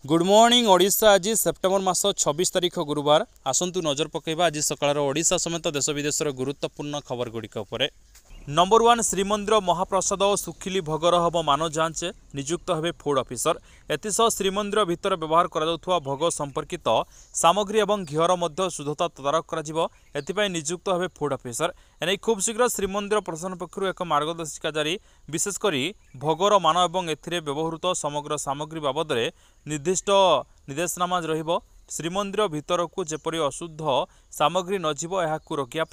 Good morning Odisha. आज September मास 26 तारीख गुरुवार। आसंतु नजर पकेबा आज सकाळ ओडिशा समेत देश विदेशर गुरुत्वपूर्ण खबर गुड़िक उपर। नंबर 1 श्रीमंदिर महाप्रसाद सुखिली भोगर हम मान जांच नियुक्त हे फूड ऑफिसर। एसह श्रीमंदिर भितर व्यवहार करा भोग संपर्कित सामग्री और घीर मध्य शुद्धता तदारख कर नियुक्त हे फूड ऑफिसर। एने खूब शीघ्र श्रीमंदिर प्रशासन पक्षर एक मार्गदर्शिका जारी विशेषकर भोगर मान और व्यवहृत समग्र सामग्री बाबद निर्दिष्ट निर्देशनामा रहिबो। श्रीमंदिर भितर को जेपरी अशुद्ध सामग्री नजिबो एहाकु रोकिया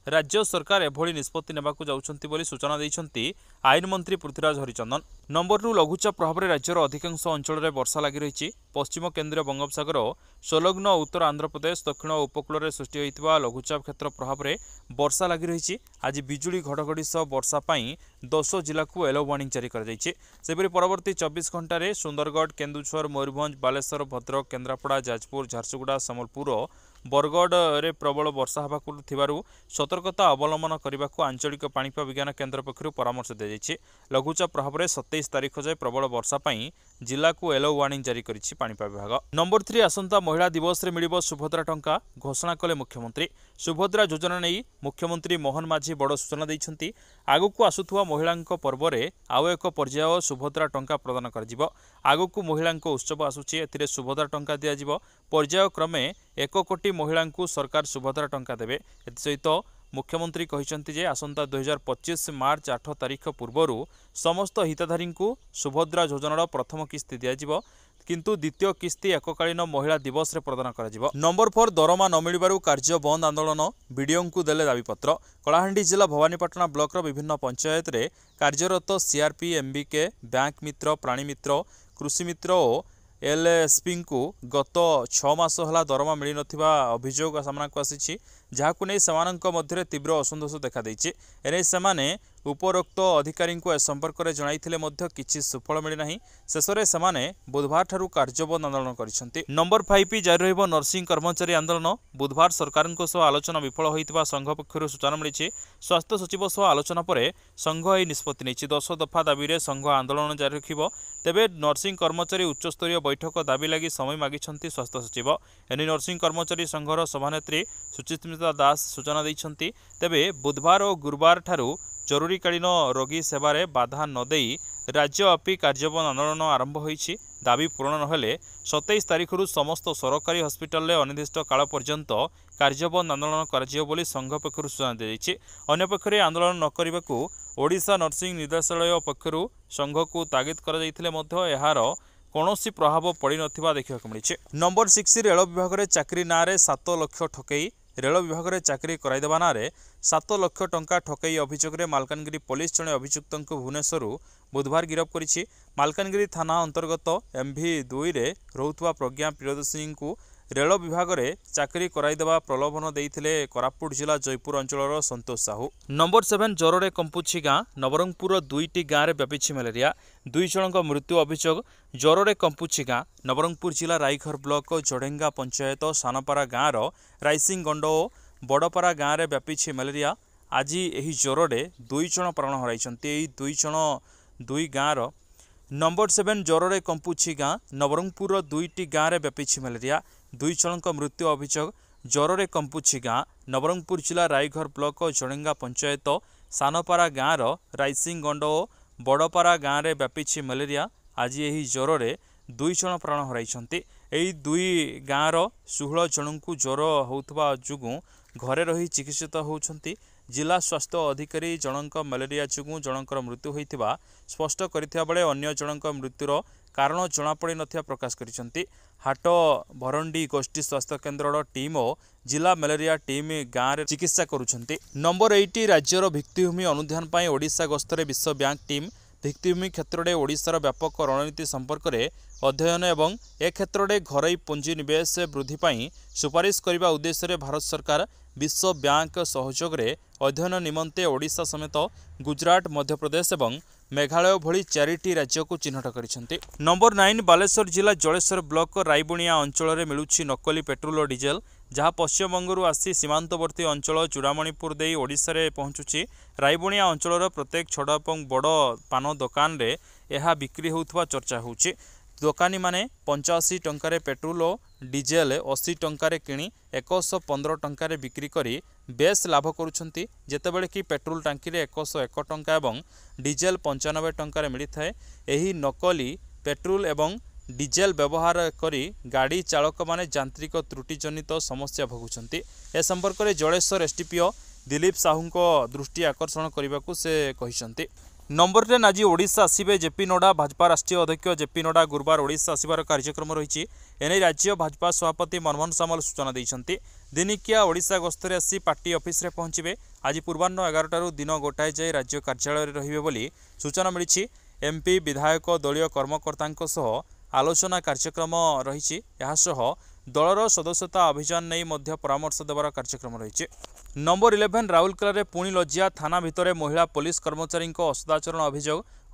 राज्य सरकार एभली निष्पत्ति नेबाकु जाउछन्ति बोली सूचना दैछन्ति आईन मंत्री पृथ्वीराज हरिचंदन। नंबर 2 लघुचाप प्रभाव में राज्यर अधिकांश अंचल में वर्षा लगी रही। पश्चिम केन्द्रीय बंगोपसागर संलग्न उत्तर आंध्र प्रदेश दक्षिण उपकूल में सृष्टि होता लघुचाप क्षेत्र प्रभाव में वर्षा लगी रही। आज बिजुली घड़घड़ी सह वर्षा पाई 10 जिला को येलो वार्निंग जारी कर परवर्ती 24 घंटे सुंदरगढ़ केन्दुझर मयूरभंज बालेश्वर भद्रक केन्द्रापड़ा जाजपुर झारसुगुड़ा सम्बलपुर बरगढ़ में प्रबल वर्षा होगा सतर्कता अवलंबन करने को आंचलिक पाणीपाग विज्ञान केन्द्र पक्षर परामर्श दी जाएगी। लघुचाप प्रभाव में 27 तारीख जाए प्रबल वर्षा पाई जिला को येलो वार्निंग जारी करिछि पाणीपाग विभाग। नंबर 3 आसंता महिला दिवस रे मिलिबो सुभद्रा टंका घोषणा कले मुख्यमंत्री। सुभद्रा योजना नहीं मुख्यमंत्री मोहन माझी बड़ सूचना दैछन्ति। आगकू आसुथुवा महिलांक पर्व रे आउ एक पर्याय सुभद्रा टंका प्रदान कर आगकू महिलांक उत्सव आसुछि एथिरे सुभद्रा टंका दिया जिवो। पर्याय क्रमे 1 कोटी महिलांकू सरकार सुभद्रा टंका देबे। एसहित मुख्यमंत्री कहिसन्ति जे आसंता 2025 मार्च 8 तारीख पूर्वरु समस्त हिताधारी को सुभद्रा योजनार प्रथम किस्ती दिया जिवो किंतु द्वितीय किस्ती एककालीन महिला दिवस रे प्रदान करा। नंबर 4 दरमा न मिलबारु कार्य बंद आंदोलन बीडीओ को देले दाबीपत्र। कलाहांडी जिला भवानीपाटना ब्लॉक विभिन्न पंचायत रे कार्यरत सीआरपी एमबीके बैंक मित्र प्राणी मित्र कृषि मित्र और एलएसपी को गत 6 मास है दरमा मिल नथिबा अभियोग सामना को आसी जहां नहीं सेमानंक मध्य तीव्र असंतोष देखा देछि। एने सेमाने उपरोक्त अधिकारी को संपर्क में जणाइथिले मध्य किछि सुफल मिलना। शेष में सेमाने बुधवार ठारू कार्यबंद आंदोलन करिसेंति। नंबर 5 जारी रहिबो नर्सिंग कर्मचारी आंदोलन। बुधवार सरकार आलोचना विफल होइतिबा संघ पक्षर सूचना मिली। स्वास्थ्य सचिव सह आलोचना पर संघ यह निष्पत्ति नहीं। 10 दफा दाबी रे संघ आंदोलन जारी रखिबो। तेबे नर्सिंग कर्मचारी उच्चस्तरीय बैठक दाबी लगी समय मागिछन्ति स्वास्थ्य सचिव। एने नर्सिंग कर्मचारी संघर सभानेत्री सुचिस्मिता दास सूचना दैछन्ति। तेबे बुधवार और गुरुवार ठारू जरूरीकालीन रोगी सेवारे बाधा नदेई राज्यव्यापी कार्यबंद आंदोलन आरंभ होइछि। दाबी पूरण नहेले 27 तारीख समस्त सरकारी हस्पिटाल अनिर्दिष्ट काल पर्यंत कार्यबंद आंदोलन कराजियो बोली संघ पक्षर सूचना दी जाइछि। अन्यपक्षरे आंदोलन न करबाकू ओडिशा नर्सिंग निर्देशालय पक्षर संघ को तागिद करा जाइथिले मध्य एहार कौनसी प्रभाव पड़ नथिबा देखिबाकू मिलिछि। नंबर 6 रेल विभाग रे चाकरी नारे 7 लाख ठकई। रेल विभाग रे चाकरी कराइदेवा नारे 7 लाख टंका ठकई अभियोग में मालकानगिरी पुलिस जड़े अभियुक्त भुवनेश्वर बुधवार गिरफ्त करिछि। मालकानगिरी थाना अंतर्गत MV2 रे रहुतवा प्रज्ञा प्रियदर्शिनी को रेल विभाग रे चाकरी कराइदेवा प्रलोभन देइथिले कोरापुट जिला जयपुर अंचलर संतोष साहू। नंबर 7 ज्वरे कंपुछि गाँ। नवरंगपुर 2टी गाँव में व्यापी मलेरिया। 2 जनक मृत्यु अभियोग। ज्वरे कंपुछि गाँ। नवरंगपुर जिला राईघर ब्लॉक जडेंगा पंचायत सानपारा गाँव राइसिंग गंड और बड़पारा गाँव में व्यापी मलेरिया। आज यही ज्वरे 2 जन प्राण हराइछन्ति। 2 गाँव। नंबर 7 ज्वरे कंपुछि गाँ। नवरंगपुर 2टी गाँव में व्यापी मलेरिया। 2 जनक मृत्यु अभियोग। ज्वरे कंपुछि गाँ। नवरंगपुर जिला राईघर ब्लॉक जडेंगा पंचायत सानपारा गाँव राइसिंग गंड और बड़पारा गाँव में व्यापी मलेरिया। आज यही ज्वरे 2 जन प्राण हराइछन्ति। 2 गाँवर 16 जनकू ज्वर होउथबा जुगु घरे रही चिकित्सित होउछन्ति। जिला स्वास्थ्य अधिकारी जनक मलेरिया जुगु जनकर मृत्यु होइथिबा स्पष्ट करिथिबा बेले अन्य जनक मृत्युर कारण जनापड़ी नथिबा प्रकाश करिसन्ति। हाट भरंडी गोष्ठी स्वास्थ्य केन्द्र टीम और जिला मलेरिया टीम गाँव में चिकित्सा करुछन्ति। नंबर 8 राज्यर भित्तिभूमि अनुध्यान पाई ओडिशा गस्तरे विश्व बैंक टीम। भित्तिभूमि क्षेत्र में ओडिशार व्यापक रणनीति संपर्क में अध्ययन एवं ए क्षेत्र में घरोई पुंजी निवेश वृद्धि पाई सुपारिश करने उद्देश्य भारत सरकार विश्व बैंक सहयोग में अध्ययन निमंते ओडिशा समेत गुजरात मध्यप्रदेश और मेघालय भली 4टी राज्य को चिन्हट करिसेंति। नंबर 9 बालेश्वर जिला जलेश्वर ब्लॉक रायबुणिया अंचल में मिलुछि नकली पेट्रोल और डीजेल जहाँ पश्चिमबंगरू आसी सीमांतवर्ती अंचल चूड़ामणिपुर दे ओडिशा रे पहुंचुछि। रायबुणिया अंचल प्रत्येक छोट और बड़ पान दुकान रे यह बिक्री होउथबा चर्चा होउछि। ଦୋକାନୀ ମାନେ 85 ଟଙ୍କାରେ ପେଟ୍ରୋଲ ଓ ଡିଜେଲ 80 ଟଙ୍କାରେ କିଣି 115 ଟଙ୍କାରେ ବିକ୍ରି କରି ବେଶ୍ ଲାଭ କରୁଛନ୍ତି, ଯେତେବେଳେ କି ପେଟ୍ରୋଲ ଟାଙ୍କିରେ 101 ଟଙ୍କା ଏବଂ ଡିଜେଲ 95 ଟଙ୍କାରେ ମିଳିଥାଏ। ଏହି ନକଲି ପେଟ୍ରୋଲ ଏବଂ ଡିଜେଲ ବ୍ୟବହାର କରି ଗାଡ଼ି ଚାଳକମାନେ ଯାନ୍ତ୍ରିକ ତ୍ରୁଟିଜନିତ ସମସ୍ୟା ଭୋଗୁଛନ୍ତି। ଏ ସମ୍ପର୍କରେ ଜଳେଶ୍ୱର ଏସଡିପିଓ ଦିलीप साहूଙ୍କ दृष्टि आकर्षण करने को से कहते। नंबर 10 आज ओडिशा आसवे जेपी नड्डा। भाजपा राष्ट्रीय अध्यक्ष जेपी नड्डा गुरुवार ओडिशा आसबार कार्यक्रम रही। एने राज्य भाजपा सभापति मनमोहन सामल सूचना देते। दिनिकिया ओडिशा गस्तर आसी पार्टी ऑफिस रे पहुंचे। आज पूर्वाह्न 11 दिन गोटाए जाए राज्य कार्यालय रहिबे बोली सूचना मिली। एमपी विधायक दलीय कर्मकर्ता आलोचना कार्यक्रम रही। दलर सदस्यता अभियान नहीं मध्य परामर्श देवार कार्यक्रम रही। नंबर 11 राउरकेला रे पुणी लज्जिया थाना भितर महिला पुलिस कर्मचारी असदाचरण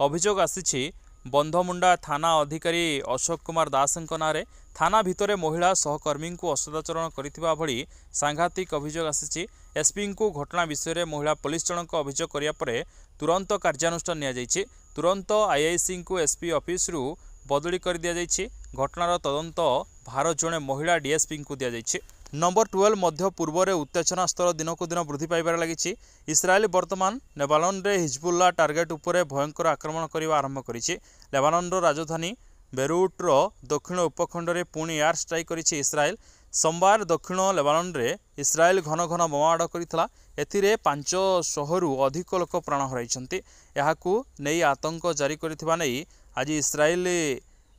अभियोग आसी। बंधमुंडा थाना अधिकारी अशोक कुमार दास नाँ थाना भितर महिला सहकर्मी को असदाचरण करिथिबा भली सांघातिक अभियोग आसी। एसपी को घटना विषय में महिला पुलिस जनक अभियोग करिया परे तुरंत कार्यानुष्ठान निया जायछि। तुरंत आईआईसी को एसपी ऑफिस रु बदली कर दिया जायछि। घटनार तदंत भार जड़े महिला डीएसपी को दि जायछि। नंबर 12 मध्य पूर्व में उत्तेजना स्तर दिन को दिन वृद्धि पाइबार लगी। इस्राएल वर्तमान लेबानन रे हिजबुल्ला टार्गेट उपरे भयंकर आक्रमण करने आरंभ करिछि। लेबानन राजधानी बेरुटर दक्षिण उपखंड में पुणी एयर स्ट्राइक करिछि इस्राएल। सोमवार दक्षिण लेबानन रे इस्राएल घन घन बोमामाड़ करथिला। एथिरे 500 रु अधिक लोक प्राण हराइछन्ति। एहाकू नै आतंक जारी करथिबा नै आज इस्राएल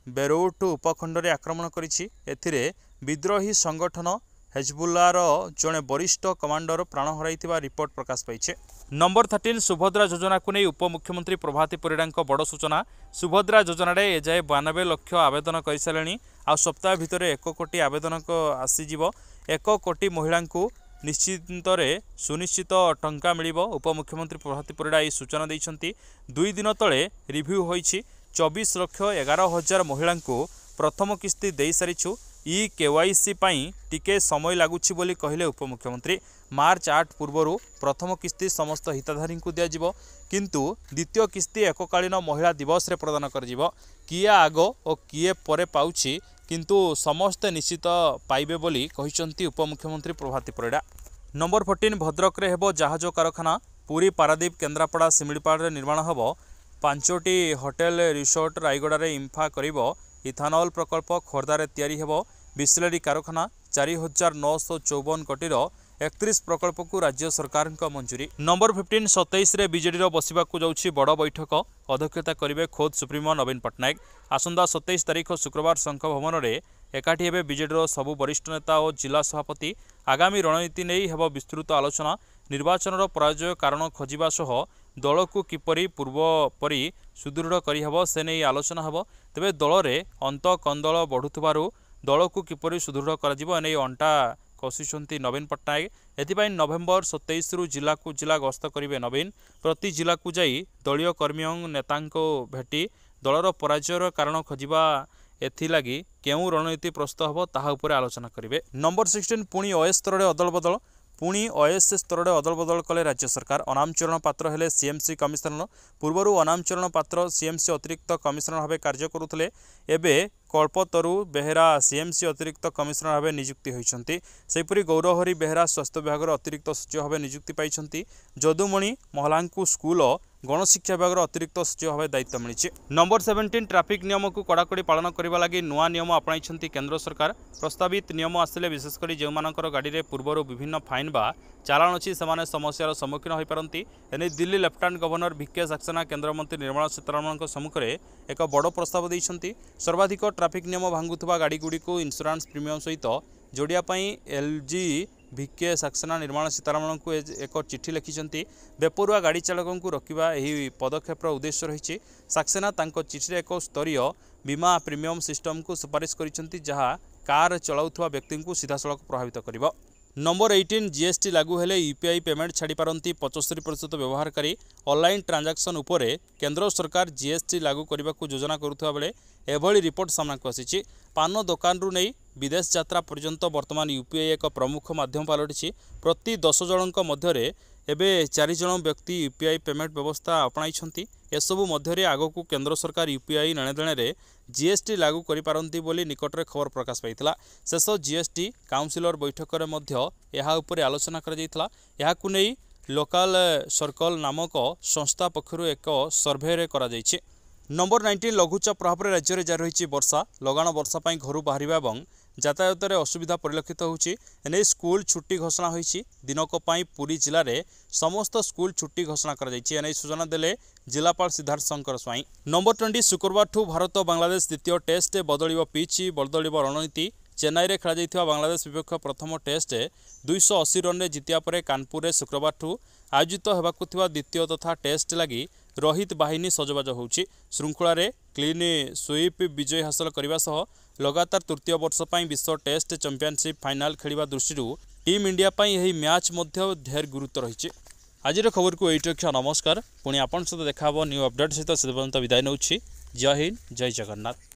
बेरुट उपखंड में आक्रमण करिछि। एथिरे विद्रोही संगठन हिजबुल्लार जड़े वरिष्ठ कमांडर प्राण हराइथिबा रिपोर्ट प्रकाश पाइछे। नंबर 13 सुभद्रा योजना को नहीं उपमुख्यमंत्री प्रभाती परिड़ा बड़ सूचना। सुभद्रा योजना एजाए 92 लाख आवेदन कर सारे। आ सप्ताह भितर 1 कोटी आवेदन आसीज। 1 कोटी महिला निश्चित सुनिश्चित टंका मिल। उपमुख्यमंत्री प्रभाती परिड़ा यह सूचना देते। 2 दिन तले रिव्यू होइछि। 24 लाख 11,000 महिला प्रथम किस्ती दे सारिछु। ई केवाईसी टिके समय लगुच बोली कहले उपमुख्यमंत्री। मार्च 8 पूर्व प्रथम किस्ती समस्त हिताधारी को दिज्व, किंतु द्वितीय किस्ती एककालीन महिला दिवस रे प्रदान कर किए आग और किए परे पाउछि, किंतु समस्ते निश्चित पाइबे बोली कहिसंती उपमुख्यमंत्री प्रभाती परिड़ा। नंबर 14 भद्रक रे हेबो जहाज कारखाना। पुरी पारादीप केन्द्रापड़ा सिमिलीपाल रे निर्माण हेबो 5टी होटेल रिसोर्ट। रायगड़ा रे इंफा करिबो इथानॉल प्रकल्प। खोर्धारे तैयारी हेबो बिस्लेरी कारखाना। 4,954 कोटीर 31 प्रकल्प को राज्य सरकार मंजूरी। नंबर 15 27 रे बीजेडी बसवा जाउछि बड़ बैठक। अध्यक्षता करिवे खोद सुप्रीमो नवीन पट्टनायक। आसंदा 27 तारीख शुक्रवार शंख भवन में एकाठी हेबे बीजेडी सबु वरिष्ठ नेता और जिला सभापति। आगामी रणनीति नहीं हेबो विस्तृत आलोचना। निर्वाचन पराजय कारण खोजिबा सह दल को किपरि पूर्व परी सुदृढ़ करिहेबो से नहीं आलोचना हेबो। तेबे दल में अंत कंदल बढ़ुथिबारु दल को किपरि सुदृढ़ करा एने अंटा कषिछन्ति नवीन पट्टनायक। एथिपाई नवेम्बर 27 रु जिला को जिला गस्त करिवे नवीन। प्रति जिला को जाई दलीय कर्मी और नेता भेटी दलर पराजयर कारण खोजिबा एथिलागी केउ रणनीति प्रस्तुत हेबो ताहा उपरे आलोचना करिवे। नंबर 16 पुणी ओएस स्तर में अदल बदल। पुणी ओएस स्तर में अदल बदल कले राज्य सरकार। अनाम चरण पात्र हेले सीएमसी कमिशनर। पूर्वर अनाम चरण पात्र सीएमसी अतिरिक्त कमिशनर भाव कार्य करुले। एबे कल्पतरु बेहेरा सीएमसी अतिरिक्त कमिशनर भाव नियुक्ति होइछन्ति। सेहिपरि गौरहरी बेहेरा स्वास्थ्य विभाग अतिरिक्त सचिव भाव नियुक्ति पाइछन्ति। जदुमणि महलांकु स्कूल गणशिक्षा विभाग अतिरिक्त सचिव भाव दायित्व मिली। नंबर 17 ट्राफिक नियम को कड़ाकड़ी पालन करने लगी नुआ नियम अपनाई केंद्र सरकार। प्रस्तावित नियम आसिले विशेषकर जो मानकर गाड़ी में पूर्वर विभिन्न फाइन बा चालाण अच्छी से समस्यार सम्मुखीन हो पारती। एने दिल्ली लेफ्टिनेंट गवर्नर वीके सक्सेना केन्द्रमंत्री निर्मला सीतारमण सम्मुखें एक बड़ प्रस्ताव देते। सर्वाधिक ट्राफिक नियम भांगुवा गाड़ीगुड़ी को इंश्योरेंस प्रीमियम सहित जोड़ाई एलजी वीके सक्सेना निर्मला सीतारमण को एक चिठी लिखिं। बेपरुआ गाड़ी चालकों को रोकवा यह पदक्षेपर उद्देश्य रही। सक्सेना तांको चिठी एक स्तरीय बीमा प्रीमियम सिस्टम को सुपारिश करिसेंति जहाँ कार चलाउथुवा व्यक्ति को सीधासलख प्रभावित करिवो। नंबर 18 जीएसटी लागू हेले यूपीआई पेमेंट छाड़ी पारती 75% व्यवहारकारी। ऑनलाइन ट्रांजैक्शन उपरे केंद्र सरकार जीएसटी लागू करने को योजना करुवा बेले एभली रिपोर्ट सामना को आसी। पान दुकान रु नहीं विदेश यात्रा पर्यंत वर्तमान यूपीआई एक प्रमुख माध्यम पलटि। प्रति 10 जनों मध्य एबे 4 जन व्यक्ति यूपीआई पेमेंट व्यवस्था अपणाई एसबू मध्य आगक केंद्र सरकार यूपीआई नेणदेण जीएसटी लागू करिपारंती बोली निकटरे खबर प्रकाश पाइथिला। शेष जीएसटी काउंसिलर बैठक में मध्य एहा उपरे आलोचना करा जायथिला। एहाकु नै लोकल सर्कल नामक संस्था पक्षरु एक सर्वे करा जायछि। नंबर 19 लघुचाप प्रभाव में राज्य में जारी रही वर्षा लगाण वर्षा पर घर बाहर और यातायात में असुविधा परिलक्षित होछि। एने स्कूल छुट्टी घोषणा होइछि। दिनक पई पुरी जिले में समस्त स्कूल छुट्टी घोषणा करा जायछि। एने सूचना देले जिलापाल सिद्धार्थ शंकर स्वाई। नंबर 20 शुक्रवार ठू भारत बांग्लादेश द्वितीय टेस्ट बदलिब पिच बदलिब रणनीति। चेन्नई में खेल बांग्लादेश विपक्ष प्रथम टेस्ट 280 रन में जितिया पर कानपुर में शुक्रवार ठू आयोजित होबाकु थिबा द्वितीय तथा टेस्ट लगी रोहित बाहिनी सजबाज होउछि। श्रृंखला क्लीन स्वीप विजय हासिल करने सह लगातार तृतीय वर्ष पर विश्व टेस्ट चैंपियनशिप फाइनाल खेलिबा दृष्टि टीम इंडिया पई यही मैच मध्य ढेर गुरुत्व रही। आज खबर को यही रक्षा। नमस्कार। पुणी आपन सहित देखा न्यू अपडेट सहित विदाय नौछि। जय हिंद, जय जगन्नाथ।